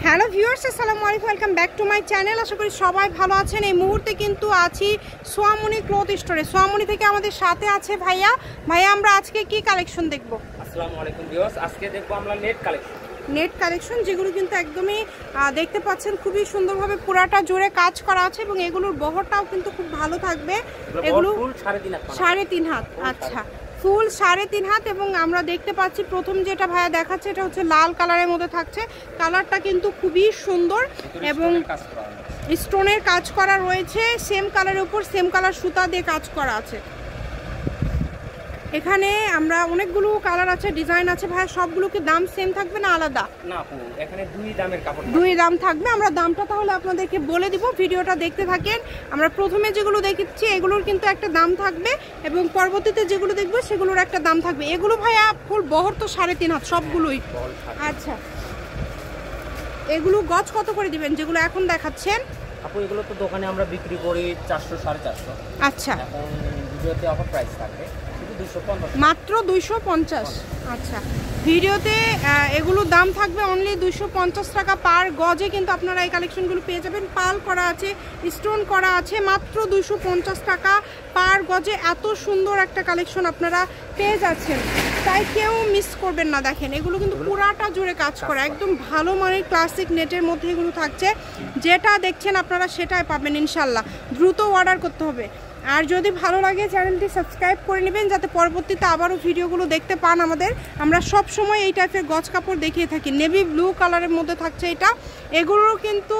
Hello viewers, আসসালামু আলাইকুম, welcome back to my channel. আশা করি সবাই ভালো আছেন। এই মুহূর্তে কিন্তু আছি সোয়ামনি ক্লথ স্টোরে। সোয়ামনি থেকে আমাদের সাথে আছে ভাইয়া। আমরা আজকে কি কালেকশন দেখব? আসসালামু আলাইকুম ভিউয়ার্স, আজকে দেখব আমরা নেট কালেকশন যেগুলো কিন্তু একদমই দেখতে পাচ্ছেন খুবই সুন্দরভাবে পুরাটা জুড়ে কাজ করা আছে এবং এগুলোর বহরটাও কিন্তু খুব ভালো থাকবে। এগুলো 3.5 হাত। আচ্ছা, ফুল 3.5 হাত। এবং আমরা দেখতে পাচ্ছি প্রথম যেটা ভাইয়া দেখাচ্ছে এটা হচ্ছে লাল কালারের মধ্যে থাকছে। কালারটা কিন্তু খুবই সুন্দর এবং স্টোনের কাজ করা রয়েছে। সেম কালারের উপর সেম কালার সুতা দিয়ে কাজ করা আছে। এখানে আমরা অনেকগুলো কালার আছে, ডিজাইন আছে। ভাইয়া সবগুলো কি দাম সেম থাকবে না আলাদা? না আপু, এখানে দুই দাম থাকবে। আমরা দামটা তাহলে আপনাদেরকে বলে দিব, ভিডিওটা দেখতে থাকেন। আমরা প্রথমে যেগুলো দেখেছি এগুলোর কিন্তু একটা দাম থাকবে এবং পরবর্তীতে যেগুলো দেখবো সেগুলোর একটা দাম থাকবে। এগুলো ভাইয়া ফুল বহর তো 3.5 হাত সবগুলোই। আচ্ছা, এগুলো গজ কত করে দিবেন যেগুলো এখন দেখাচ্ছেন? আপু এগুলো তো দোকানে আমরা বিক্রি করি 400 450। আচ্ছা, এখন ভিডিওতে অফার প্রাইস থাকবে মাত্র 250। আচ্ছা, ভিডিওতে এগুলোর দাম থাকবে অনলি 250 টাকা পার গজে। কিন্তু আপনারা এই কালেকশনগুলো পেয়ে যাবেন। পাল করা আছে, স্টোন করা আছে, মাত্র 250 টাকা পার গজে। এত সুন্দর একটা কালেকশন আপনারা পেয়ে যাচ্ছেন, তাই কেউ মিস করবেন না। দেখেন এগুলো কিন্তু পুরাটা জুড়ে কাজ করা, একদম ভালো মানের ক্লাসিক নেটের মধ্যে এগুলো থাকছে। যেটা দেখছেন আপনারা সেটাই পাবেন ইনশাল্লাহ। দ্রুত অর্ডার করতে হবে। আর যদি ভালো লাগে চ্যানেলটি সাবস্ক্রাইব করে নেবেন যাতে পরবর্তীতে আবারও ভিডিওগুলো দেখতে পান আমাদের। আমরা সব সময় এই টাইপের গজ কাপড় দেখিয়ে থাকি। নেভি ব্লু কালারের মধ্যে থাকছে এটা। এগুলোর কিন্তু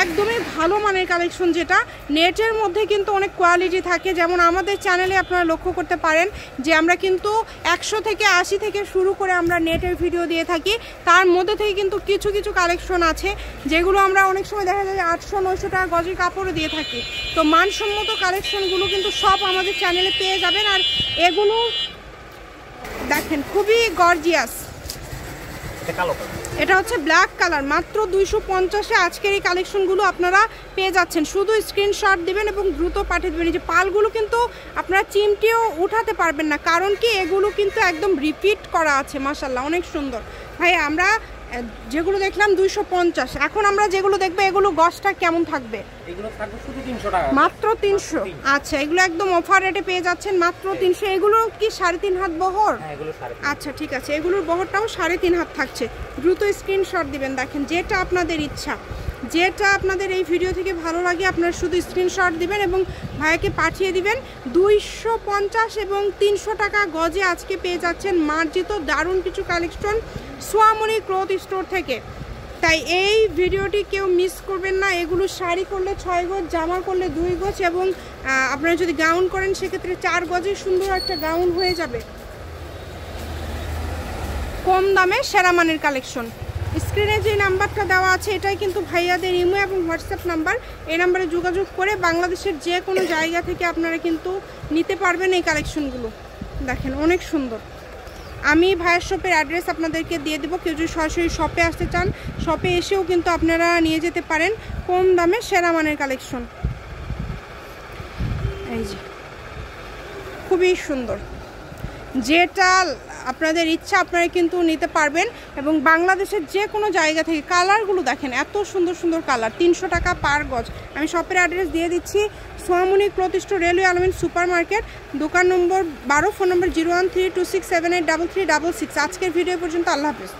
একদমই ভালো মানের কালেকশন, যেটা নেটের মধ্যে কিন্তু অনেক কোয়ালিটি থাকে। যেমন আমাদের চ্যানেলে আপনারা লক্ষ্য করতে পারেন যে আমরা কিন্তু 100 থেকে 80 থেকে শুরু করে আমরা নেটের ভিডিও দিয়ে থাকি। তার মধ্যে থেকে কিন্তু কিছু কিছু কালেকশন আছে যেগুলো আমরা অনেক সময় দেখা যায় 800-900 টাকা গজের কাপড়ও দিয়ে থাকি। তো মানসম্মত কালেকশনগুলো কিন্তু সব আমাদের চ্যানেলে পেয়ে যাবেন। আর এগুলো দেখেন খুবই গর্জিয়াস। এটা হচ্ছে ব্ল্যাক কালার, মাত্র 250-এ আজকের এই কালেকশনগুলো আপনারা পেয়ে যাচ্ছেন। শুধু স্ক্রিনশট দিবেন এবং দ্রুত পাঠিয়ে দেবেন। এই যে পালগুলো কিন্তু আপনারা চিমটিও উঠাতে পারবেন না, কারণ কি এগুলো কিন্তু একদম রিপিট করা আছে। মাশাআল্লাহ, অনেক সুন্দর। ভাই আমরা যেগুলো দেখলাম 250, এখন আমরা যেগুলো দেখবো এগুলো গজটা কেমন থাকবে? এগুলো থাকবে শুধু 300 টাকা, মাত্র 300। আচ্ছা, এগুলো একদম অফার রেটে পেয়ে যাচ্ছেন মাত্র 300। এগুলো কি 3.5 হাত বহর? হ্যাঁ, এগুলো 3.5। আচ্ছা ঠিক আছে, এগুলোর বহরটাও 3.5 হাত থাকছে। দ্রুত স্ক্রিনশট দিবেন। দেখেন যেটা আপনাদের ইচ্ছা, যেটা আপনাদের এই ভিডিও থেকে ভালো লাগে আপনারা শুধু স্ক্রিনশট দিবেন এবং ভাইয়াকে পাঠিয়ে দিবেন। 250 এবং 300 টাকা গজে আজকে পেয়ে যাচ্ছেন মার্জিত দারুণ কিছু কালেকশন সোয়ামনি ক্লথ স্টোর থেকে। তাই এই ভিডিওটি কেউ মিস করবেন না। এগুলো শাড়ি করলে 6 গজ, জামা করলে 2 গজ এবং আপনারা যদি গাউন করেন সেক্ষেত্রে 4 গজে সুন্দর একটা গাউন হয়ে যাবে। কম দামে সেরা মানের কালেকশন। স্ক্রিনে যে নাম্বারটা দেওয়া আছে এটাই কিন্তু ভাইয়াদের ইমো এবং হোয়াটসঅ্যাপ নাম্বার। এই নাম্বারে যোগাযোগ করে বাংলাদেশের যে কোনো জায়গা থেকে আপনারা কিন্তু নিতে পারবেন এই কালেকশনগুলো। দেখেন অনেক সুন্দর। আমি ভাইয়ের শপের অ্যাড্রেস আপনাদেরকে দিয়ে দেবো। কেউ যদি সরাসরি শপে আসতে চান শপে এসেও কিন্তু আপনারা নিয়ে যেতে পারেন। কম দামে সেরা মানের কালেকশন। এই যে খুবই সুন্দর, যেটা আপনাদের ইচ্ছা আপনারা কিন্তু নিতে পারবেন এবং বাংলাদেশের যে কোনো জায়গা থেকে। কালারগুলো দেখেন এত সুন্দর সুন্দর কালার। 300 টাকা পার গজ। আমি শপের অ্যাড্রেস দিয়ে দিচ্ছি। সোয়ামনি ক্লথ স্টোর, রেলওয়ে আলমিন সুপার মার্কেট, দোকান নম্বর 12, ফোন নম্বর 01326783366। আজকের ভিডিও পর্যন্ত। আল্লাহ হাফেজ।